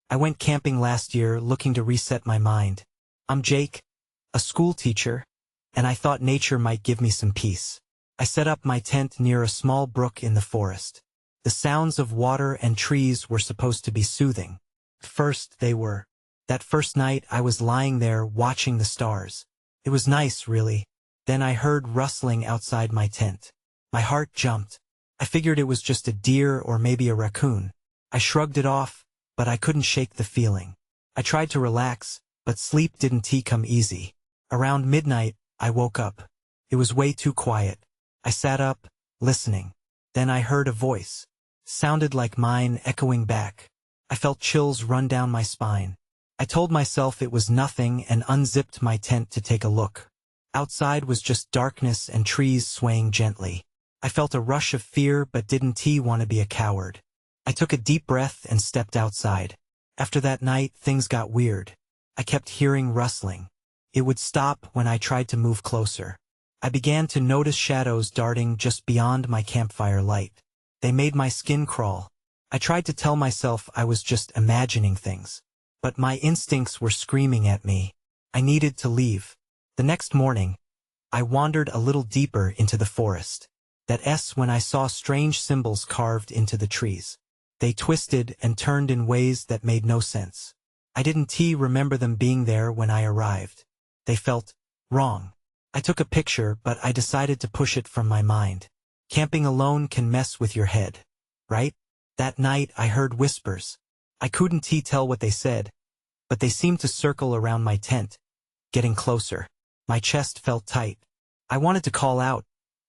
I went camping last year looking to reset my mind. I'm Jake, a school teacher, and I thought nature might give me some peace. I set up my tent near a small brook in the forest. The sounds of water and trees were supposed to be soothing. First, they were. That first night I was lying there watching the stars. It was nice, really. Then I heard rustling outside my tent. My heart jumped. I figured it was just a deer or maybe a raccoon. I shrugged it off, but I couldn't shake the feeling. I tried to relax, but sleep didn't come easy. Around midnight, I woke up. It was way too quiet. I sat up, listening. Then I heard a voice. Sounded like mine echoing back. I felt chills run down my spine. I told myself it was nothing and unzipped my tent to take a look. Outside was just darkness and trees swaying gently. I felt a rush of fear but didn't want to be a coward. I took a deep breath and stepped outside. After that night, things got weird. I kept hearing rustling. It would stop when I tried to move closer. I began to notice shadows darting just beyond my campfire light. They made my skin crawl. I tried to tell myself I was just imagining things. But my instincts were screaming at me. I needed to leave. The next morning, I wandered a little deeper into the forest. That's when I saw strange symbols carved into the trees. They twisted and turned in ways that made no sense. I didn't remember them being there when I arrived. They felt wrong. I took a picture, but I decided to push it from my mind. Camping alone can mess with your head, right? That night I heard whispers. I couldn't tell what they said, but they seemed to circle around my tent, getting closer. My chest felt tight. I wanted to call out,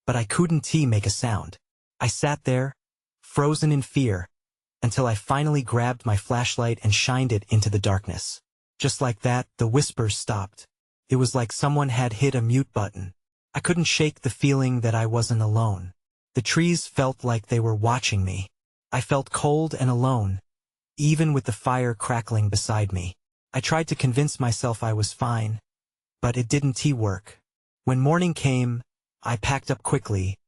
but I couldn't make a sound. I sat there, frozen in fear, until I finally grabbed my flashlight and shined it into the darkness. Just like that, the whispers stopped. It was like someone had hit a mute button. I couldn't shake the feeling that I wasn't alone. The trees felt like they were watching me. I felt cold and alone, even with the fire crackling beside me. I tried to convince myself I was fine, but it didn't work. When morning came, I packed up quickly,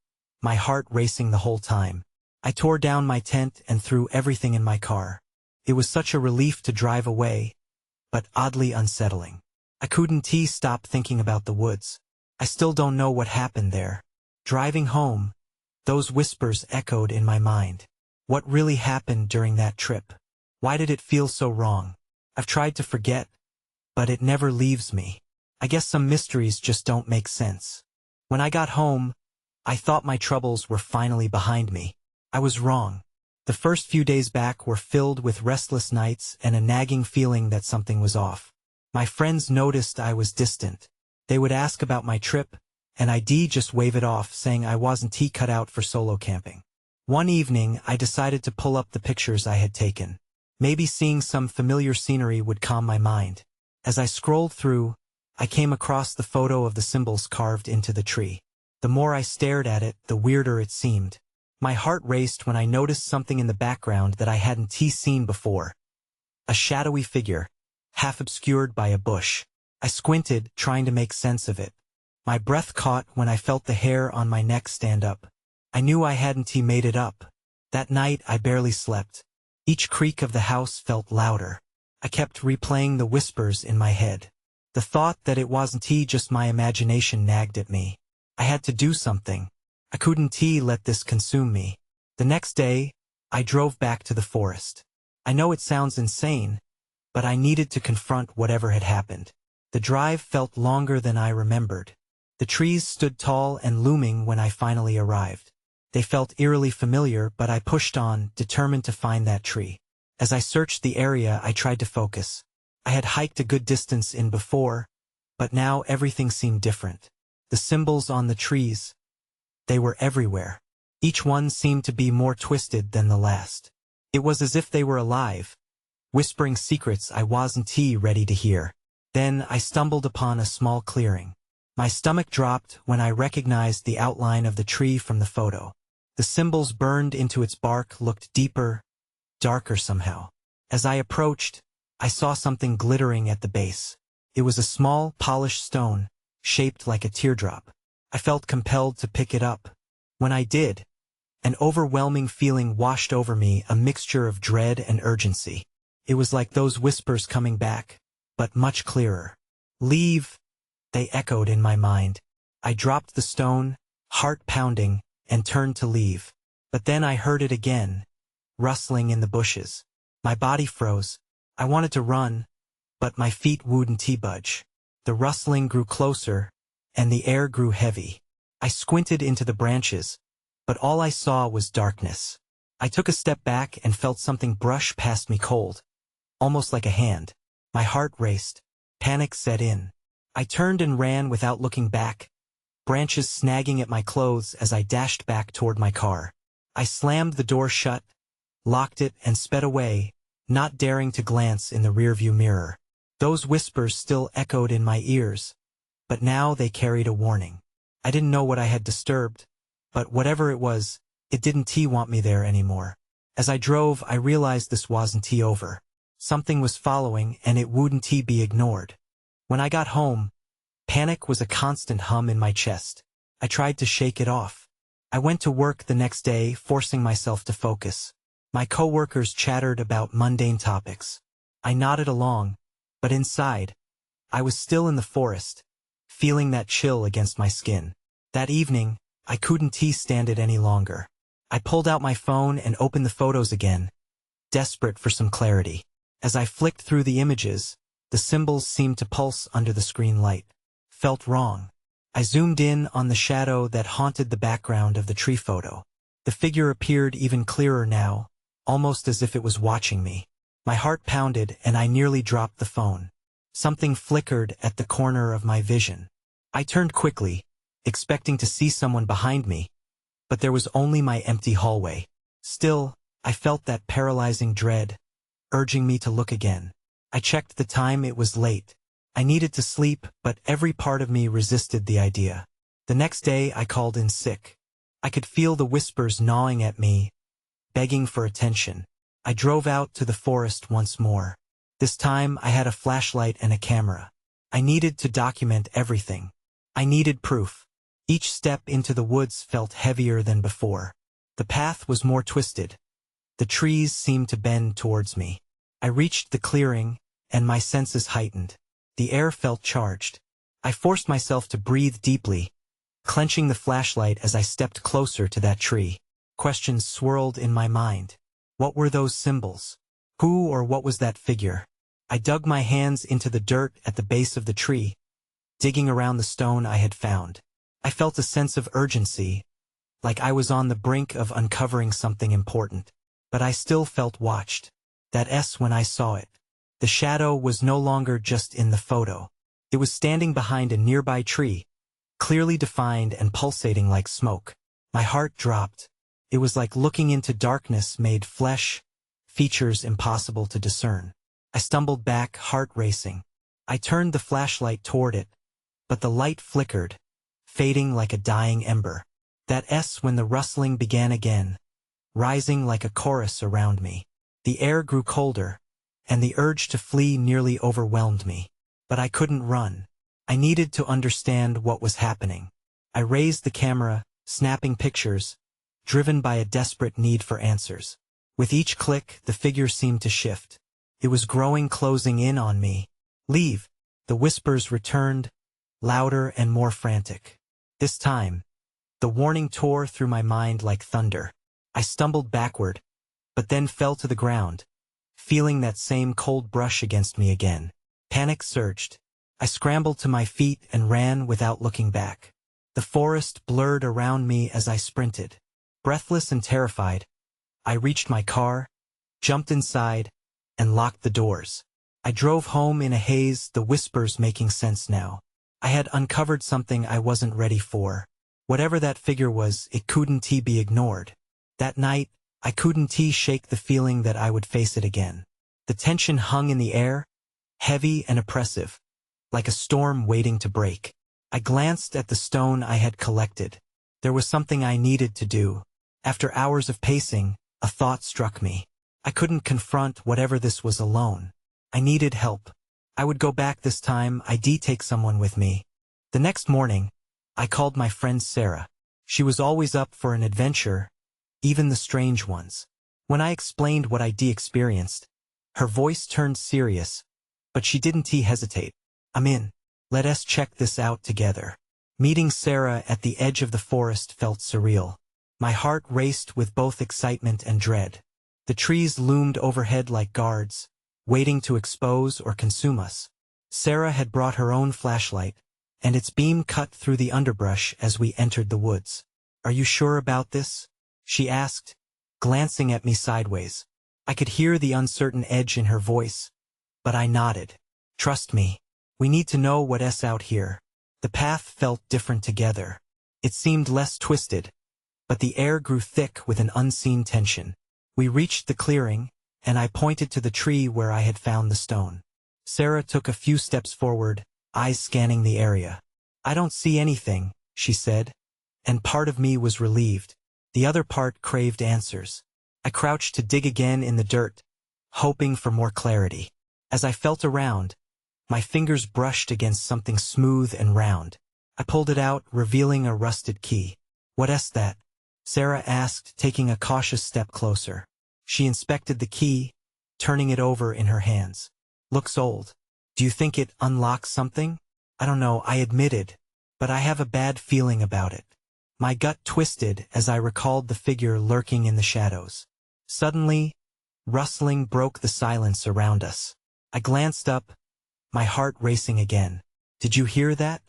my heart racing the whole time. I tore down my tent and threw everything in my car. It was such a relief to drive away, but oddly unsettling. I couldn't stop thinking about the woods. I still don't know what happened there. Driving home, those whispers echoed in my mind. What really happened during that trip? Why did it feel so wrong? I've tried to forget, but it never leaves me. I guess some mysteries just don't make sense. When I got home, I thought my troubles were finally behind me. I was wrong. The first few days back were filled with restless nights and a nagging feeling that something was off. My friends noticed I was distant. They would ask about my trip, and I'd just wave it off, saying I wasn't cut out for solo camping. One evening, I decided to pull up the pictures I had taken. Maybe seeing some familiar scenery would calm my mind. As I scrolled through, I came across the photo of the symbols carved into the tree. The more I stared at it, the weirder it seemed. My heart raced when I noticed something in the background that I hadn't seen before. A shadowy figure, half obscured by a bush. I squinted, trying to make sense of it. My breath caught when I felt the hair on my neck stand up. I knew I hadn't made it up. That night I barely slept. Each creak of the house felt louder. I kept replaying the whispers in my head. The thought that it wasn't just my imagination nagged at me. I had to do something. I couldn't let this consume me. The next day, I drove back to the forest. I know it sounds insane, but I needed to confront whatever had happened. The drive felt longer than I remembered. The trees stood tall and looming when I finally arrived. They felt eerily familiar, but I pushed on, determined to find that tree. As I searched the area, I tried to focus. I had hiked a good distance in before, but now everything seemed different. The symbols on the trees, they were everywhere. Each one seemed to be more twisted than the last. It was as if they were alive, whispering secrets I wasn't ready to hear. Then I stumbled upon a small clearing. My stomach dropped when I recognized the outline of the tree from the photo. The symbols burned into its bark looked deeper, darker somehow. As I approached, I saw something glittering at the base. It was a small, polished stone, shaped like a teardrop. I felt compelled to pick it up. When I did, an overwhelming feeling washed over me, a mixture of dread and urgency. It was like those whispers coming back, but much clearer. Leave, they echoed in my mind. I dropped the stone, heart pounding, and turned to leave. But then I heard it again, rustling in the bushes. My body froze. I wanted to run, but my feet wouldn't budge. The rustling grew closer, and the air grew heavy. I squinted into the branches, but all I saw was darkness. I took a step back and felt something brush past me cold, almost like a hand. My heart raced. Panic set in. I turned and ran without looking back, branches snagging at my clothes as I dashed back toward my car. I slammed the door shut, locked it, and sped away, not daring to glance in the rearview mirror. Those whispers still echoed in my ears, but now they carried a warning. I didn't know what I had disturbed, but whatever it was, it didn't want me there anymore. As I drove, I realized this wasn't over. Something was following, and it wouldn't be ignored. When I got home, panic was a constant hum in my chest. I tried to shake it off. I went to work the next day, forcing myself to focus. My coworkers chattered about mundane topics. I nodded along, but inside, I was still in the forest, feeling that chill against my skin. That evening, I couldn't stand it any longer. I pulled out my phone and opened the photos again, desperate for some clarity. As I flicked through the images, the symbols seemed to pulse under the screen light. Felt wrong. I zoomed in on the shadow that haunted the background of the tree photo. The figure appeared even clearer now, almost as if it was watching me. My heart pounded and I nearly dropped the phone. Something flickered at the corner of my vision. I turned quickly, expecting to see someone behind me, but there was only my empty hallway. Still, I felt that paralyzing dread, urging me to look again. I checked the time. It was late. I needed to sleep, but every part of me resisted the idea. The next day I called in sick. I could feel the whispers gnawing at me, begging for attention. I drove out to the forest once more. This time I had a flashlight and a camera. I needed to document everything. I needed proof. Each step into the woods felt heavier than before. The path was more twisted. The trees seemed to bend towards me. I reached the clearing, and my senses heightened. The air felt charged. I forced myself to breathe deeply, clenching the flashlight as I stepped closer to that tree. Questions swirled in my mind. What were those symbols? Who or what was that figure? I dug my hands into the dirt at the base of the tree, digging around the stone I had found. I felt a sense of urgency, like I was on the brink of uncovering something important. But I still felt watched. That when I saw it. The shadow was no longer just in the photo. It was standing behind a nearby tree, clearly defined and pulsating like smoke. My heart dropped. It was like looking into darkness made flesh, features impossible to discern. I stumbled back, heart racing. I turned the flashlight toward it, but the light flickered, fading like a dying ember. That when the rustling began again, rising like a chorus around me. The air grew colder, and the urge to flee nearly overwhelmed me. But I couldn't run. I needed to understand what was happening. I raised the camera, snapping pictures, driven by a desperate need for answers. With each click, the figure seemed to shift. It was growing, closing in on me. Leave. The whispers returned, louder and more frantic. This time, the warning tore through my mind like thunder. I stumbled backward, but then fell to the ground, feeling that same cold brush against me again. Panic surged. I scrambled to my feet and ran without looking back. The forest blurred around me as I sprinted. Breathless and terrified, I reached my car, jumped inside, and locked the doors. I drove home in a haze, the whispers making sense now. I had uncovered something I wasn't ready for. Whatever that figure was, it couldn't be ignored. That night, I couldn't shake the feeling that I would face it again. The tension hung in the air, heavy and oppressive, like a storm waiting to break. I glanced at the stone I had collected. There was something I needed to do. After hours of pacing, a thought struck me. I couldn't confront whatever this was alone. I needed help. I would go back this time. I'd take someone with me. The next morning, I called my friend Sarah. She was always up for an adventure, even the strange ones. When I explained what I'd experienced, Her voice turned serious, but she didn't hesitate. I'm in. Let us check this out together. Meeting Sarah at the edge of the forest felt surreal. My heart raced with both excitement and dread. The trees loomed overhead like guards, waiting to expose or consume us. Sarah had brought her own flashlight, and its beam cut through the underbrush as we entered the woods. Are you sure about this? She asked, glancing at me sideways. I could hear the uncertain edge in her voice, but I nodded. Trust me. We need to know what's out here. The path felt different together. It seemed less twisted, but the air grew thick with an unseen tension. We reached the clearing, and I pointed to the tree where I had found the stone. Sarah took a few steps forward, eyes scanning the area. I don't see anything, she said, and part of me was relieved. The other part craved answers. I crouched to dig again in the dirt, hoping for more clarity. As I felt around, my fingers brushed against something smooth and round. I pulled it out, revealing a rusted key. What's that? Sarah asked, taking a cautious step closer. She inspected the key, turning it over in her hands. Looks old. Do you think it unlocks something? I don't know, I admitted, but I have a bad feeling about it. My gut twisted as I recalled the figure lurking in the shadows. Suddenly, rustling broke the silence around us. I glanced up, my heart racing again. Did you hear that?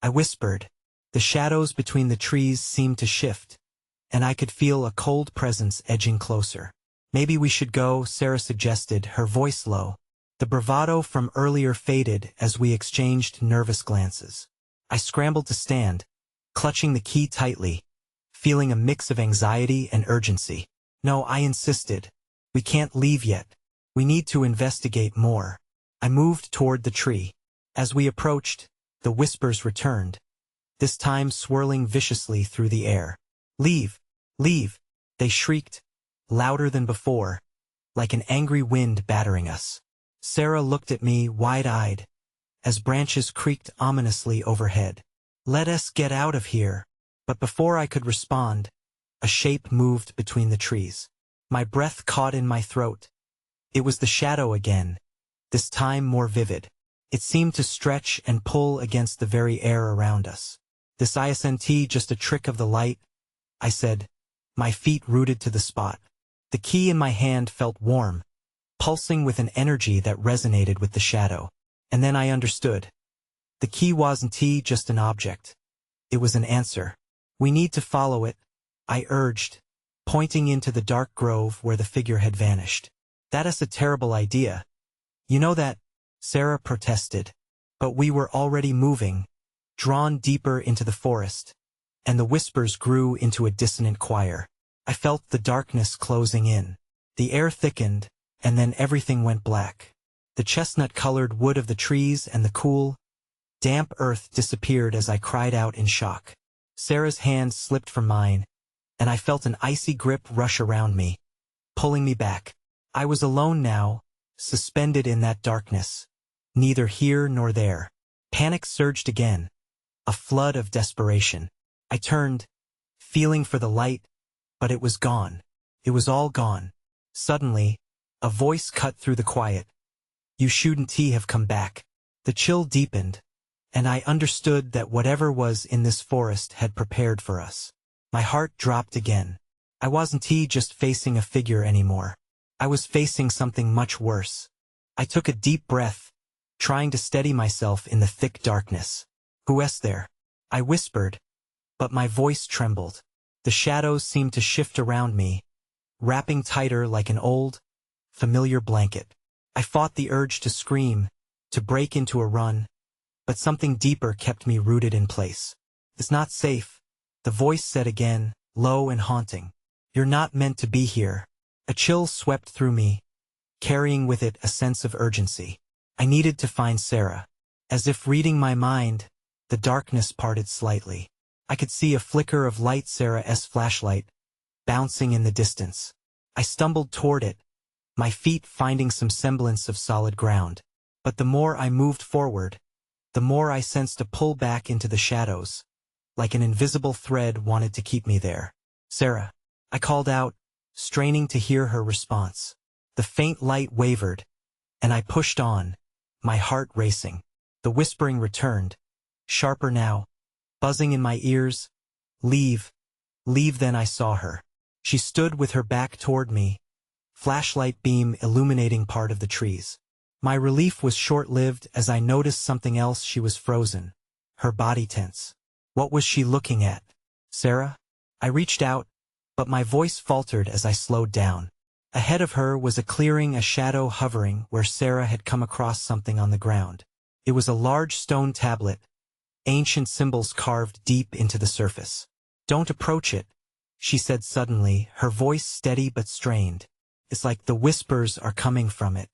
I whispered. The shadows between the trees seemed to shift, and I could feel a cold presence edging closer. Maybe we should go, Sarah suggested, her voice low. The bravado from earlier faded as we exchanged nervous glances. I scrambled to stand, clutching the key tightly, feeling a mix of anxiety and urgency. No, I insisted. We can't leave yet. We need to investigate more. I moved toward the tree. As we approached, the whispers returned, this time swirling viciously through the air. Leave! Leave! They shrieked, louder than before, like an angry wind battering us. Sarah looked at me wide-eyed, as branches creaked ominously overhead. Let us get out of here. But before I could respond, a shape moved between the trees. My breath caught in my throat. It was the shadow again, this time more vivid. It seemed to stretch and pull against the very air around us. This isn't just a trick of the light, I said, my feet rooted to the spot. The key in my hand felt warm, pulsing with an energy that resonated with the shadow. And then I understood. The key wasn't just an object. It was an answer. We need to follow it, I urged, pointing into the dark grove where the figure had vanished. That is a terrible idea. You know that, Sarah protested. But we were already moving, drawn deeper into the forest, and the whispers grew into a dissonant choir. I felt the darkness closing in. The air thickened, and then everything went black. The chestnut-colored wood of the trees and the cool, damp earth disappeared as I cried out in shock. Sarah's hand slipped from mine, and I felt an icy grip rush around me, pulling me back. I was alone now, suspended in that darkness, neither here nor there. Panic surged again, a flood of desperation. I turned, feeling for the light, but it was gone. It was all gone. Suddenly, a voice cut through the quiet. You shouldn't have come back. The chill deepened, and I understood that whatever was in this forest had prepared for us. My heart dropped again. I wasn't just facing a figure anymore. I was facing something much worse. I took a deep breath, trying to steady myself in the thick darkness. Who's there? I whispered, but my voice trembled. The shadows seemed to shift around me, wrapping tighter like an old, familiar blanket. I fought the urge to scream, to break into a run, but something deeper kept me rooted in place. It's not safe, the voice said again, low and haunting. You're not meant to be here. A chill swept through me, carrying with it a sense of urgency. I needed to find Sarah. As if reading my mind, the darkness parted slightly. I could see a flicker of light, Sarah's flashlight, bouncing in the distance. I stumbled toward it, my feet finding some semblance of solid ground. But the more I moved forward, the more I sensed a pull back into the shadows, like an invisible thread wanted to keep me there. Sarah, I called out, straining to hear her response. The faint light wavered, and I pushed on, my heart racing. The whispering returned, sharper now, buzzing in my ears. Leave, leave. Then I saw her. She stood with her back toward me, flashlight beam illuminating part of the trees. My relief was short-lived as I noticed something else. She was frozen, her body tense. What was she looking at? Sarah? I reached out, but my voice faltered as I slowed down. Ahead of her was a clearing, a shadow hovering where Sarah had come across something on the ground. It was a large stone tablet, ancient symbols carved deep into the surface. Don't approach it, she said suddenly, her voice steady but strained. It's like the whispers are coming from it.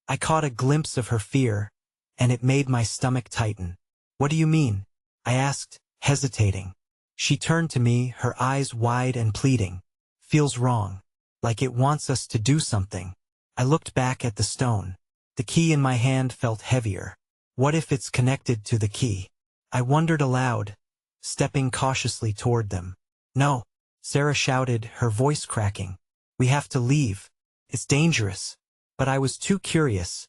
I caught a glimpse of her fear, and it made my stomach tighten. What do you mean? I asked, hesitating. She turned to me, her eyes wide and pleading. Feels wrong. Like it wants us to do something. I looked back at the stone. The key in my hand felt heavier. What if it's connected to the key? I wondered aloud, stepping cautiously toward them. No, Sarah shouted, her voice cracking. We have to leave. It's dangerous. But I was too curious,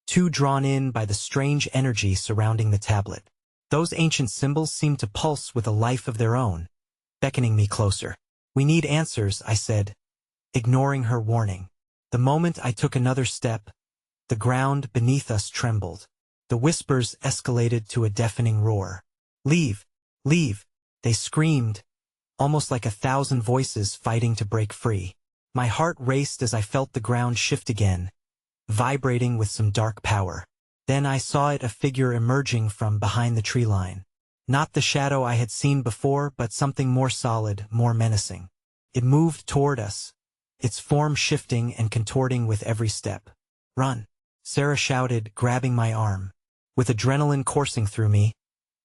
too drawn in by the strange energy surrounding the tablet. Those ancient symbols seemed to pulse with a life of their own, beckoning me closer. We need answers, I said, ignoring her warning. The moment I took another step, the ground beneath us trembled. The whispers escalated to a deafening roar. Leave, leave, they screamed, almost like 1,000 voices fighting to break free. My heart raced as I felt the ground shift again, vibrating with some dark power. Then I saw it, a figure emerging from behind the tree line. Not the shadow I had seen before, but something more solid, more menacing. It moved toward us, its form shifting and contorting with every step. Run, Sarah shouted, grabbing my arm. With adrenaline coursing through me,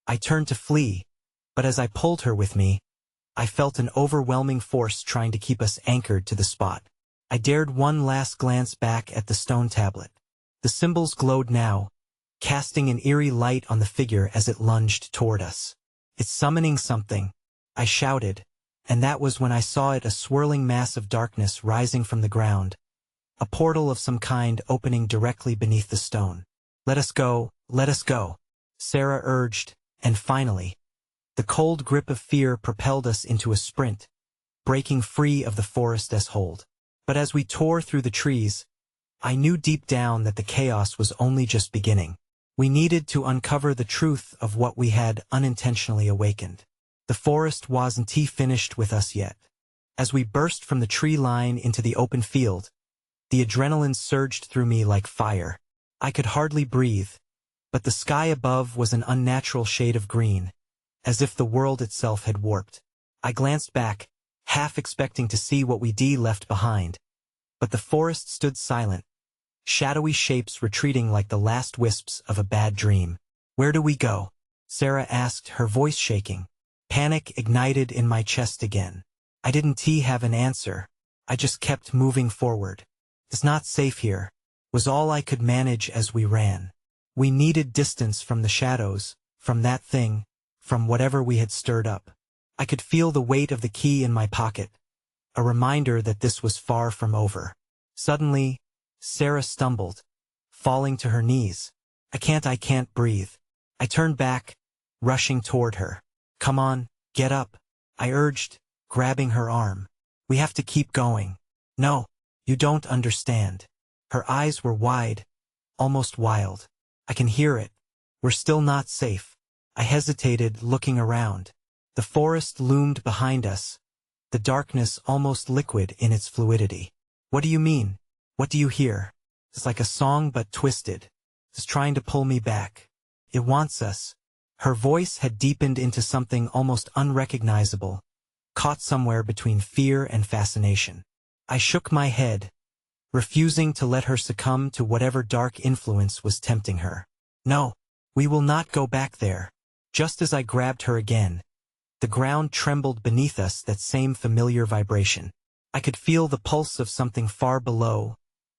I turned to flee, but as I pulled her with me, I felt an overwhelming force trying to keep us anchored to the spot. I dared one last glance back at the stone tablet. The symbols glowed now, casting an eerie light on the figure as it lunged toward us. It's summoning something, I shouted, and that was when I saw it, a swirling mass of darkness rising from the ground, a portal of some kind opening directly beneath the stone. Let us go, Sarah urged, and finally, the cold grip of fear propelled us into a sprint, breaking free of the forest as hold. But as we tore through the trees, I knew deep down that the chaos was only just beginning. We needed to uncover the truth of what we had unintentionally awakened. The forest wasn't finished with us yet. As we burst from the tree line into the open field, the adrenaline surged through me like fire. I could hardly breathe, but the sky above was an unnatural shade of green, as if the world itself had warped. I glanced back, half expecting to see what we'd left behind, but the forest stood silent, shadowy shapes retreating like the last wisps of a bad dream. Where do we go? Sarah asked, her voice shaking. Panic ignited in my chest again. I didn't have an answer. I just kept moving forward. It's not safe here, was all I could manage as we ran. We needed distance from the shadows, from that thing, from whatever we had stirred up. I could feel the weight of the key in my pocket, a reminder that this was far from over. Suddenly, Sarah stumbled, falling to her knees. I can't breathe. I turned back, rushing toward her. Come on, get up, I urged, grabbing her arm. We have to keep going. No, you don't understand. Her eyes were wide, almost wild. I can hear it. We're still not safe. I hesitated, looking around. The forest loomed behind us, the darkness almost liquid in its fluidity. What do you mean? What do you hear? It's like a song but twisted. It's trying to pull me back. It wants us. Her voice had deepened into something almost unrecognizable, caught somewhere between fear and fascination. I shook my head, refusing to let her succumb to whatever dark influence was tempting her. No, we will not go back there. Just as I grabbed her again, the ground trembled beneath us, that same familiar vibration. I could feel the pulse of something far below,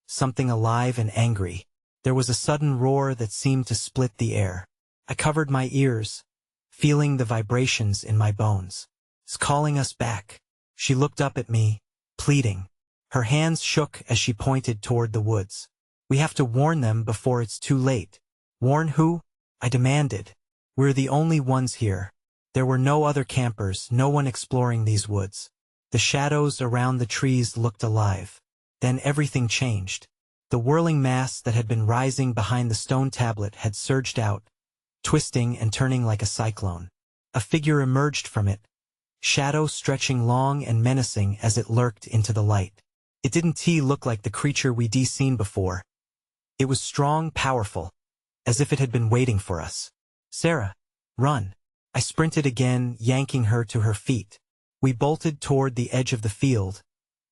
something alive and angry. There was a sudden roar that seemed to split the air. I covered my ears, feeling the vibrations in my bones. It's calling us back. She looked up at me, pleading. Her hands shook as she pointed toward the woods. We have to warn them before it's too late. Warn who? I demanded. We're the only ones here. There were no other campers, no one exploring these woods. The shadows around the trees looked alive. Then everything changed. The whirling mass that had been rising behind the stone tablet had surged out, twisting and turning like a cyclone. A figure emerged from it, shadow stretching long and menacing as it lurked into the light. It didn't look like the creature we'd seen before. It was strong, powerful, as if it had been waiting for us. Sarah, run. I sprinted again, yanking her to her feet. We bolted toward the edge of the field,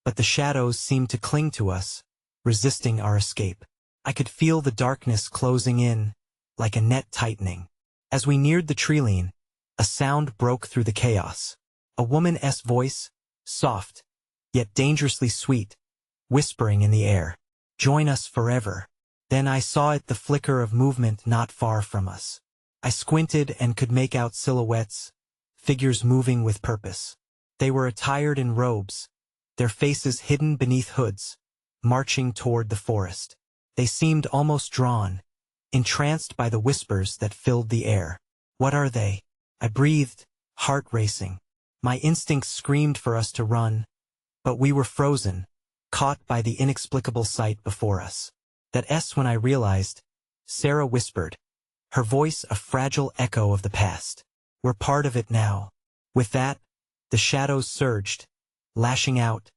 but the shadows seemed to cling to us, resisting our escape. I could feel the darkness closing in, like a net tightening. As we neared the treeline, a sound broke through the chaos. A woman's voice, soft, yet dangerously sweet, whispering in the air. Join us forever. Then I saw the flicker of movement not far from us. I squinted and could make out silhouettes, figures moving with purpose. They were attired in robes, their faces hidden beneath hoods, marching toward the forest. They seemed almost drawn, entranced by the whispers that filled the air. What are they? I breathed, heart racing. My instincts screamed for us to run, but we were frozen, caught by the inexplicable sight before us. That's when I realized, Sarah whispered, her voice a fragile echo of the past. We're part of it now. With that, the shadows surged, lashing out,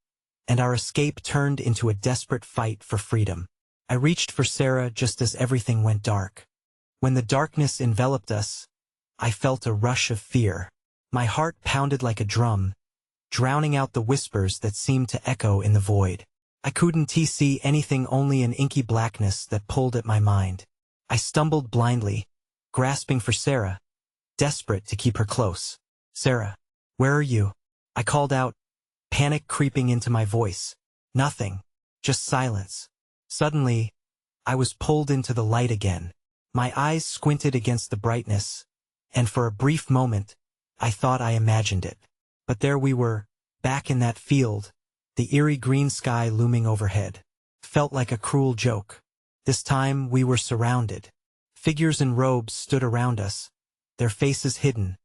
and our escape turned into a desperate fight for freedom. I reached for Sarah just as everything went dark. When the darkness enveloped us, I felt a rush of fear. My heart pounded like a drum, drowning out the whispers that seemed to echo in the void. I couldn't see anything, only an inky blackness that pulled at my mind. I stumbled blindly, grasping for Sarah, desperate to keep her close. Sarah, where are you? I called out, panic creeping into my voice. Nothing, just silence. Suddenly, I was pulled into the light again. My eyes squinted against the brightness, and for a brief moment, I thought I imagined it. But there we were, back in that field, the eerie green sky looming overhead. Felt like a cruel joke. This time we were surrounded. Figures in robes stood around us, their faces hidden,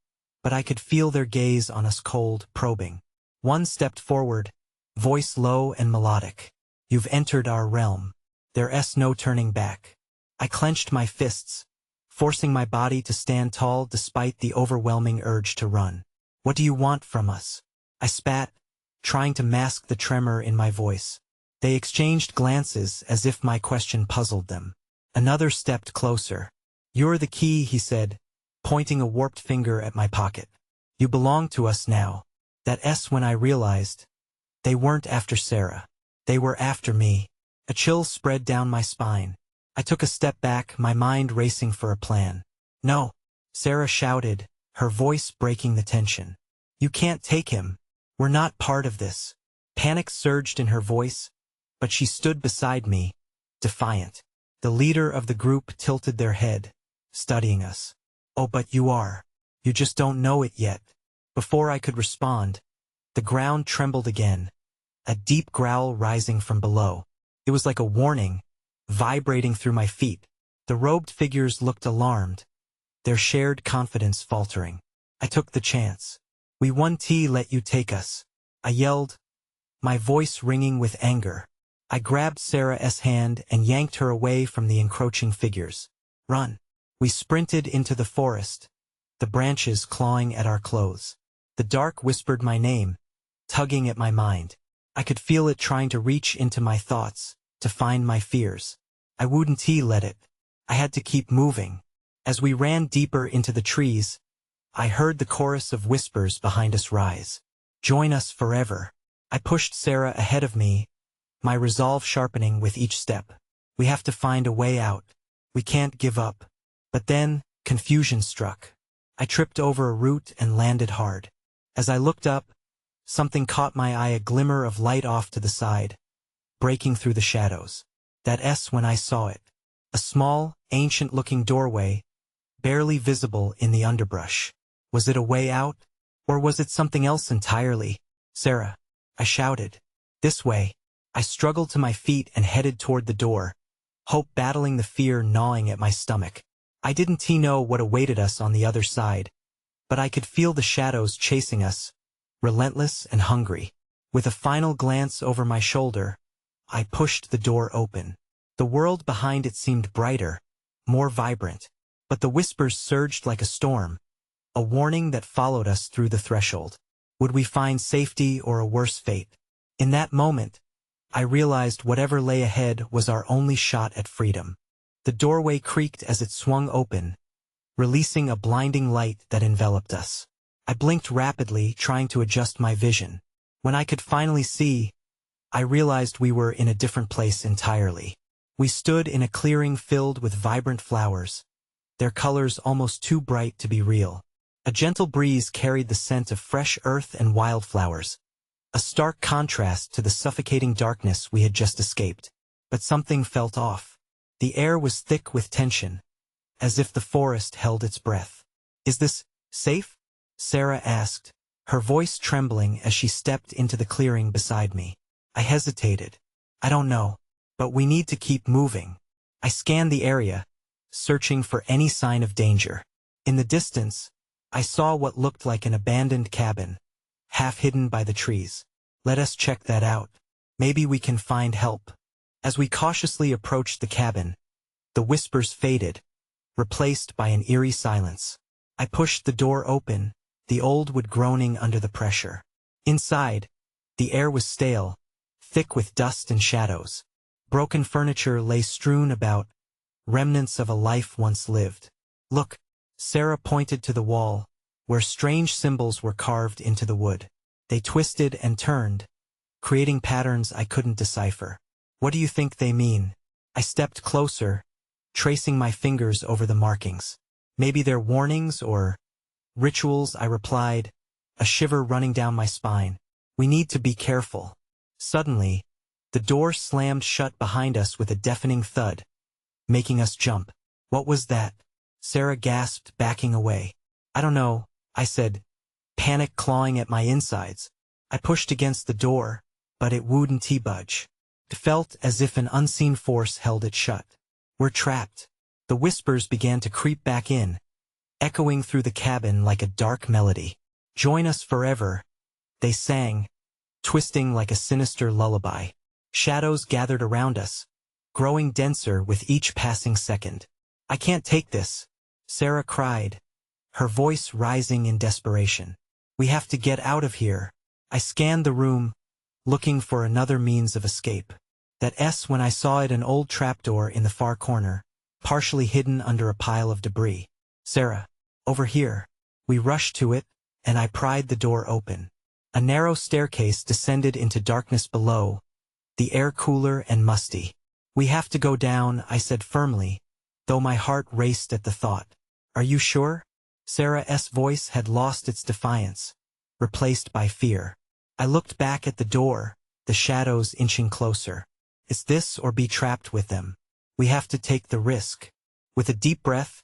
but I could feel their gaze on us, cold, probing. One stepped forward, voice low and melodic. You've entered our realm. There's no turning back. I clenched my fists, forcing my body to stand tall despite the overwhelming urge to run. What do you want from us? I spat, trying to mask the tremor in my voice. They exchanged glances as if my question puzzled them. Another stepped closer. You're the key, he said, pointing a warped finger at my pocket. You belong to us now. That's when I realized. They weren't after Sarah. They were after me. A chill spread down my spine. I took a step back, my mind racing for a plan. No, Sarah shouted, her voice breaking the tension. You can't take him. We're not part of this. Panic surged in her voice, but she stood beside me, defiant. The leader of the group tilted their head, studying us. Oh, but you are. You just don't know it yet. Before I could respond, the ground trembled again, a deep growl rising from below. It was like a warning, vibrating through my feet. The robed figures looked alarmed, their shared confidence faltering. I took the chance. We won't let you take us, I yelled, my voice ringing with anger. I grabbed Sarah's hand and yanked her away from the encroaching figures. Run. We sprinted into the forest, the branches clawing at our clothes. The dark whispered my name, tugging at my mind. I could feel it trying to reach into my thoughts, to find my fears. I wouldn't let it. I had to keep moving. As we ran deeper into the trees, I heard the chorus of whispers behind us rise. Join us forever. I pushed Sarah ahead of me, my resolve sharpening with each step. We have to find a way out. We can't give up. But then, confusion struck. I tripped over a root and landed hard. As I looked up, something caught my eye, a glimmer of light off to the side, breaking through the shadows. That's when I saw it. A small, ancient-looking doorway, barely visible in the underbrush. Was it a way out? Or was it something else entirely? Sarah, I shouted. This way. I struggled to my feet and headed toward the door, hope battling the fear gnawing at my stomach. I didn't know what awaited us on the other side, but I could feel the shadows chasing us, relentless and hungry. With a final glance over my shoulder, I pushed the door open. The world behind it seemed brighter, more vibrant, but the whispers surged like a storm, a warning that followed us through the threshold. Would we find safety or a worse fate? In that moment, I realized whatever lay ahead was our only shot at freedom. The doorway creaked as it swung open, releasing a blinding light that enveloped us. I blinked rapidly, trying to adjust my vision. When I could finally see, I realized we were in a different place entirely. We stood in a clearing filled with vibrant flowers, their colors almost too bright to be real. A gentle breeze carried the scent of fresh earth and wildflowers, a stark contrast to the suffocating darkness we had just escaped. But something felt off. The air was thick with tension, as if the forest held its breath. "Is this safe?" Sarah asked, her voice trembling as she stepped into the clearing beside me. I hesitated. "I don't know, but we need to keep moving." I scanned the area, searching for any sign of danger. In the distance, I saw what looked like an abandoned cabin, half hidden by the trees. "Let us check that out. Maybe we can find help." As we cautiously approached the cabin, the whispers faded, replaced by an eerie silence. I pushed the door open, the old wood groaning under the pressure. Inside, the air was stale, thick with dust and shadows. Broken furniture lay strewn about, remnants of a life once lived. "Look," Sarah pointed to the wall, where strange symbols were carved into the wood. They twisted and turned, creating patterns I couldn't decipher. "What do you think they mean?" I stepped closer, tracing my fingers over the markings. "Maybe they're warnings or rituals," I replied, a shiver running down my spine. "We need to be careful." Suddenly, the door slammed shut behind us with a deafening thud, making us jump. "What was that?" Sarah gasped, backing away. "I don't know," I said, panic clawing at my insides. I pushed against the door, but it wouldn't budge. It felt as if an unseen force held it shut. "We're trapped." The whispers began to creep back in, echoing through the cabin like a dark melody. "Join us forever," they sang, twisting like a sinister lullaby. Shadows gathered around us, growing denser with each passing second. "I can't take this," Sarah cried, her voice rising in desperation. "We have to get out of here." I scanned the room, looking for another means of escape. That S when I saw it, an old trapdoor in the far corner, partially hidden under a pile of debris. "Sarah, over here." We rushed to it, and I pried the door open. A narrow staircase descended into darkness below, the air cooler and musty. "We have to go down," I said firmly, though my heart raced at the thought. "Are you sure?" Sarah's voice had lost its defiance, replaced by fear. I looked back at the door, the shadows inching closer. "It's this or be trapped with them. We have to take the risk." With a deep breath,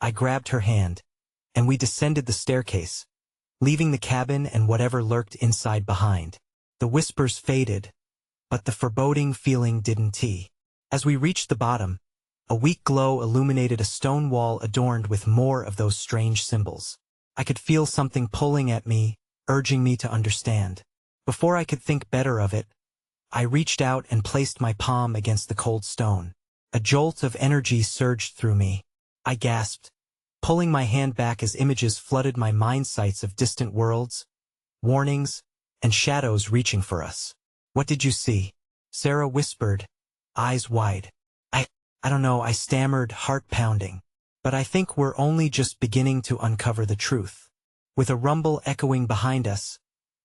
I grabbed her hand, and we descended the staircase, leaving the cabin and whatever lurked inside behind. The whispers faded, but the foreboding feeling didn't. As we reached the bottom, a weak glow illuminated a stone wall adorned with more of those strange symbols. I could feel something pulling at me, urging me to understand. Before I could think better of it, I reached out and placed my palm against the cold stone. A jolt of energy surged through me. I gasped, pulling my hand back as images flooded my mind sights of distant worlds, warnings, and shadows reaching for us. "What did you see?" Sarah whispered, eyes wide. I don't know," I stammered, heart pounding. "But I think we're only just beginning to uncover the truth." With a rumble echoing behind us,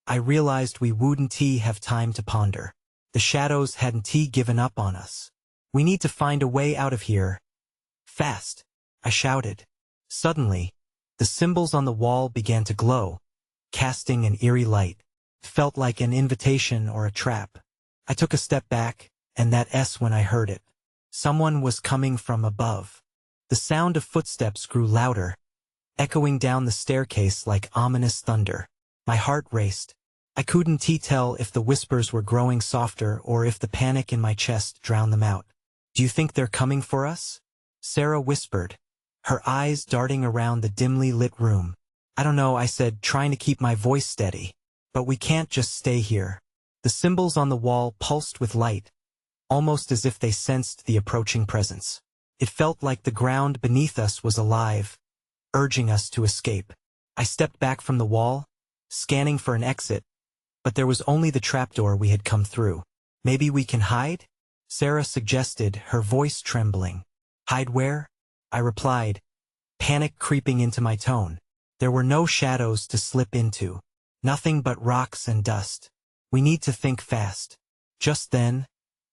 I realized we wouldn't have time to ponder. The shadows hadn't given up on us. "We need to find a way out of here. Fast," I shouted. Suddenly, the symbols on the wall began to glow, casting an eerie light. It felt like an invitation or a trap. I took a step back, and that S when I heard it. Someone was coming from above. The sound of footsteps grew louder, echoing down the staircase like ominous thunder. My heart raced. I couldn't tell if the whispers were growing softer or if the panic in my chest drowned them out. Do you think they're coming for us? Sarah whispered, her eyes darting around the dimly lit room. I don't know, I said, trying to keep my voice steady. But we can't just stay here. The symbols on the wall pulsed with light, almost as if they sensed the approaching presence. It felt like the ground beneath us was alive, urging us to escape. I stepped back from the wall, scanning for an exit, but there was only the trapdoor we had come through. Maybe we can hide? Sarah suggested, her voice trembling. Hide where? I replied, panic creeping into my tone. There were no shadows to slip into. Nothing but rocks and dust. We need to think fast. Just then,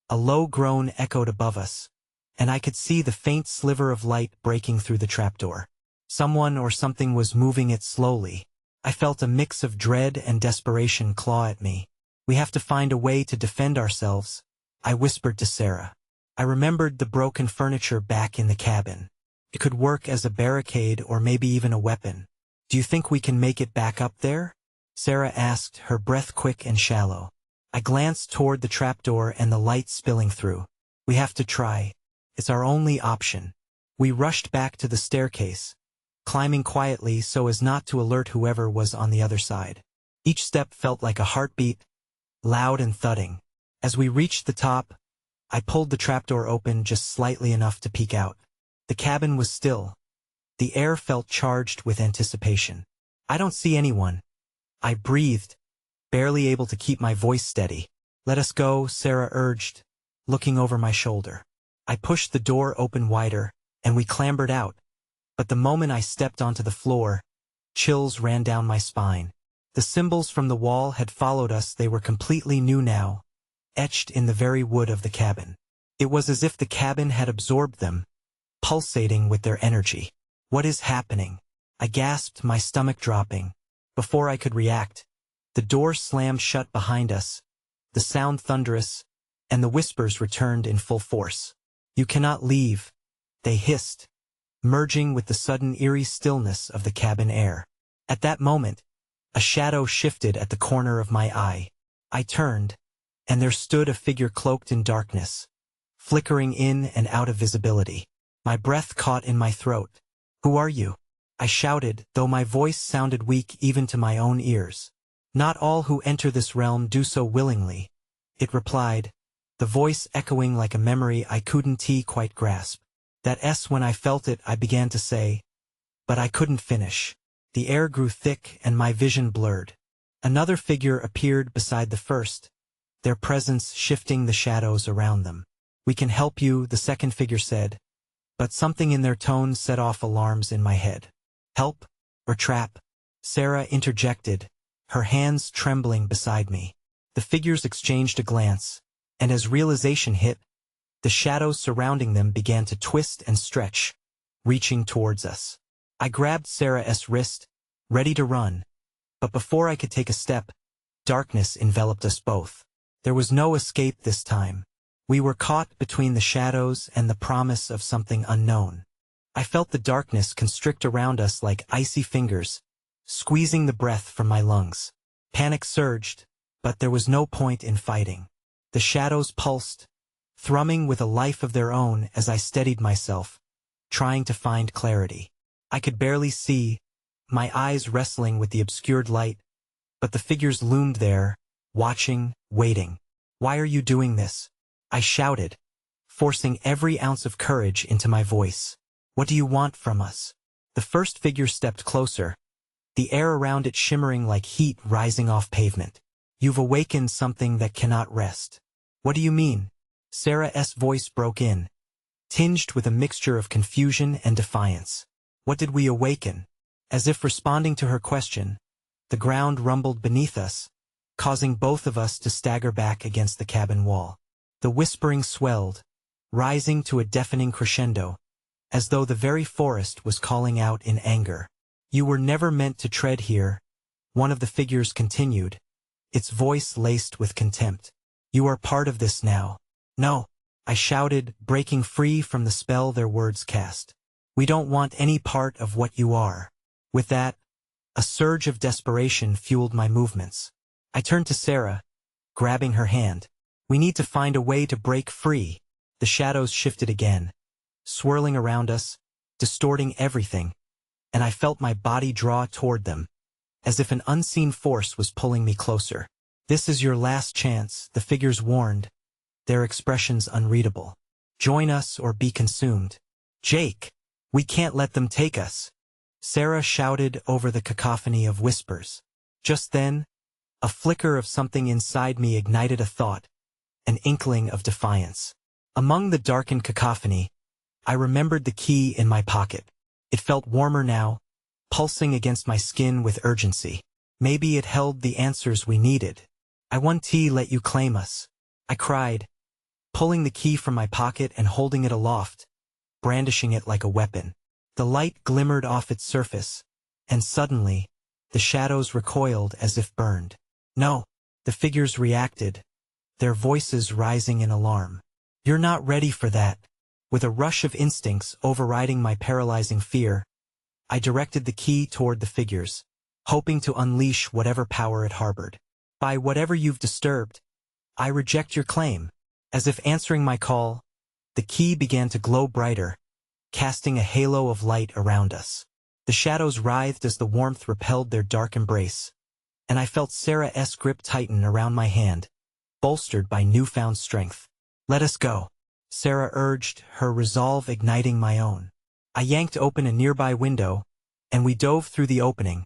a low groan echoed above us, and I could see the faint sliver of light breaking through the trapdoor. Someone or something was moving it slowly. I felt a mix of dread and desperation claw at me. We have to find a way to defend ourselves, I whispered to Sarah. I remembered the broken furniture back in the cabin. It could work as a barricade or maybe even a weapon. Do you think we can make it back up there? Sarah asked, her breath quick and shallow. I glanced toward the trapdoor and the light spilling through. We have to try. It's our only option. We rushed back to the staircase, climbing quietly so as not to alert whoever was on the other side. Each step felt like a heartbeat, loud and thudding. As we reached the top, I pulled the trapdoor open just slightly enough to peek out. The cabin was still. The air felt charged with anticipation. I don't see anyone. I breathed, barely able to keep my voice steady. Let us go, Sarah urged, looking over my shoulder. I pushed the door open wider, and we clambered out. But the moment I stepped onto the floor, chills ran down my spine. The symbols from the wall had followed us. They were completely new now, etched in the very wood of the cabin. It was as if the cabin had absorbed them, pulsating with their energy. What is happening? I gasped, my stomach dropping. Before I could react, the door slammed shut behind us, the sound thunderous, and the whispers returned in full force. You cannot leave, they hissed, merging with the sudden eerie stillness of the cabin air. At that moment, a shadow shifted at the corner of my eye. I turned, and there stood a figure cloaked in darkness, flickering in and out of visibility. My breath caught in my throat. Who are you? I shouted, though my voice sounded weak even to my own ears. Not all who enter this realm do so willingly, it replied, the voice echoing like a memory I couldn't quite grasp. That S, when I felt it, I began to say, but I couldn't finish. The air grew thick and my vision blurred. Another figure appeared beside the first, their presence shifting the shadows around them. We can help you, the second figure said, but something in their tone set off alarms in my head. Help? Or trap? Sarah interjected, her hands trembling beside me. The figures exchanged a glance, and as realization hit, the shadows surrounding them began to twist and stretch, reaching towards us. I grabbed Sarah's wrist, ready to run, but before I could take a step, darkness enveloped us both. There was no escape this time. We were caught between the shadows and the promise of something unknown. I felt the darkness constrict around us like icy fingers, squeezing the breath from my lungs. Panic surged, but there was no point in fighting. The shadows pulsed, thrumming with a life of their own as I steadied myself, trying to find clarity. I could barely see, my eyes wrestling with the obscured light, but the figures loomed there, watching, waiting. Why are you doing this? I shouted, forcing every ounce of courage into my voice. What do you want from us? The first figure stepped closer, the air around it shimmering like heat rising off pavement. You've awakened something that cannot rest. What do you mean? Sarah's voice broke in, tinged with a mixture of confusion and defiance. What did we awaken? As if responding to her question, the ground rumbled beneath us, causing both of us to stagger back against the cabin wall. The whispering swelled, rising to a deafening crescendo, as though the very forest was calling out in anger. You were never meant to tread here, one of the figures continued, its voice laced with contempt. You are part of this now. No, I shouted, breaking free from the spell their words cast. We don't want any part of what you are. With that, a surge of desperation fueled my movements. I turned to Sarah, grabbing her hand. We need to find a way to break free. The shadows shifted again, swirling around us, distorting everything, and I felt my body draw toward them, as if an unseen force was pulling me closer. "This is your last chance," the figures warned, their expressions unreadable. "Join us or be consumed." "Jake, we can't let them take us," Sarah shouted over the cacophony of whispers. Just then, a flicker of something inside me ignited a thought, an inkling of defiance. Among the darkened cacophony, I remembered the key in my pocket. It felt warmer now, pulsing against my skin with urgency. Maybe it held the answers we needed. "I won't let you claim us," I cried, pulling the key from my pocket and holding it aloft, brandishing it like a weapon. The light glimmered off its surface, and suddenly, the shadows recoiled as if burned. "No," the figures reacted, their voices rising in alarm. "You're not ready for that." With a rush of instincts overriding my paralyzing fear, I directed the key toward the figures, hoping to unleash whatever power it harbored. "By whatever you've disturbed, I reject your claim." As if answering my call, the key began to glow brighter, casting a halo of light around us. The shadows writhed as the warmth repelled their dark embrace, and I felt Sarah's grip tighten around my hand, bolstered by newfound strength. "Let us go," Sarah urged, her resolve igniting my own. I yanked open a nearby window, and we dove through the opening,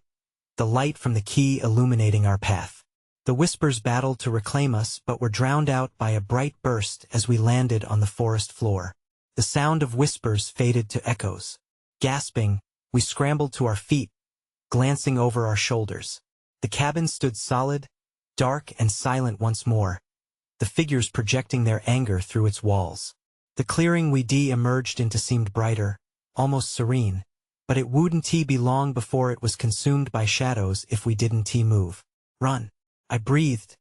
the light from the key illuminating our path. The whispers battled to reclaim us but were drowned out by a bright burst as we landed on the forest floor. The sound of whispers faded to echoes. Gasping, we scrambled to our feet, glancing over our shoulders. The cabin stood solid, dark and silent once more, the figures projecting their anger through its walls. The clearing we emerged into seemed brighter, almost serene, but it wouldn't be long before it was consumed by shadows if we didn't move. "Run," I breathed,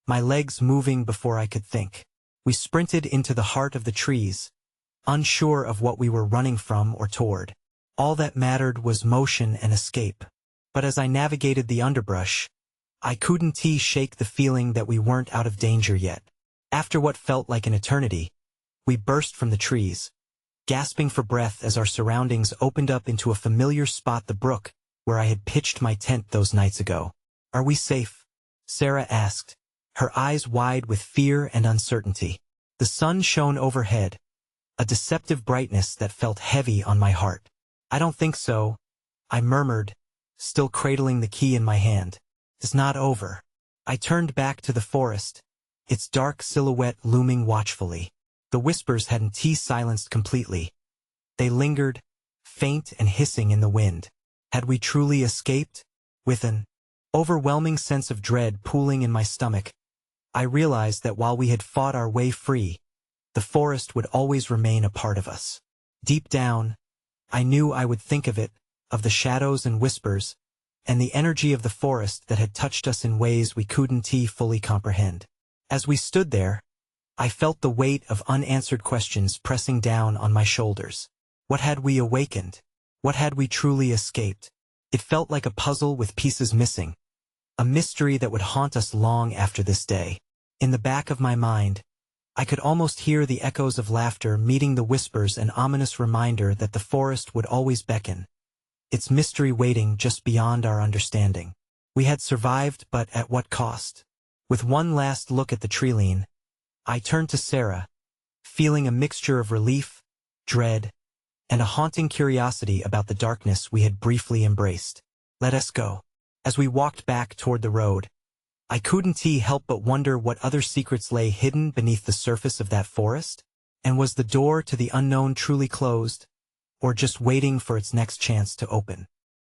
my legs moving before I could think. We sprinted into the heart of the trees, unsure of what we were running from or toward. All that mattered was motion and escape. But as I navigated the underbrush, I couldn't shake the feeling that we weren't out of danger yet. After what felt like an eternity, we burst from the trees, gasping for breath as our surroundings opened up into a familiar spot, the brook, where I had pitched my tent those nights ago. "Are we safe?" Sarah asked, her eyes wide with fear and uncertainty. The sun shone overhead, a deceptive brightness that felt heavy on my heart. "I don't think so," I murmured, still cradling the key in my hand. "It's not over." I turned back to the forest, its dark silhouette looming watchfully. The whispers hadn't silenced completely. They lingered, faint and hissing in the wind. Had we truly escaped? With an overwhelming sense of dread pooling in my stomach, I realized that while we had fought our way free, the forest would always remain a part of us. Deep down, I knew I would think of it, of the shadows and whispers, and the energy of the forest that had touched us in ways we couldn't fully comprehend. As we stood there, I felt the weight of unanswered questions pressing down on my shoulders. What had we awakened? What had we truly escaped? It felt like a puzzle with pieces missing, a mystery that would haunt us long after this day. In the back of my mind, I could almost hear the echoes of laughter meeting the whispers, an ominous reminder that the forest would always beckon, its mystery waiting just beyond our understanding. We had survived, but at what cost? With one last look at the treeline, I turned to Sarah, feeling a mixture of relief, dread, and a haunting curiosity about the darkness we had briefly embraced. "Let us go." As we walked back toward the road, I couldn't help but wonder what other secrets lay hidden beneath the surface of that forest. And was the door to the unknown truly closed, or just waiting for its next chance to open?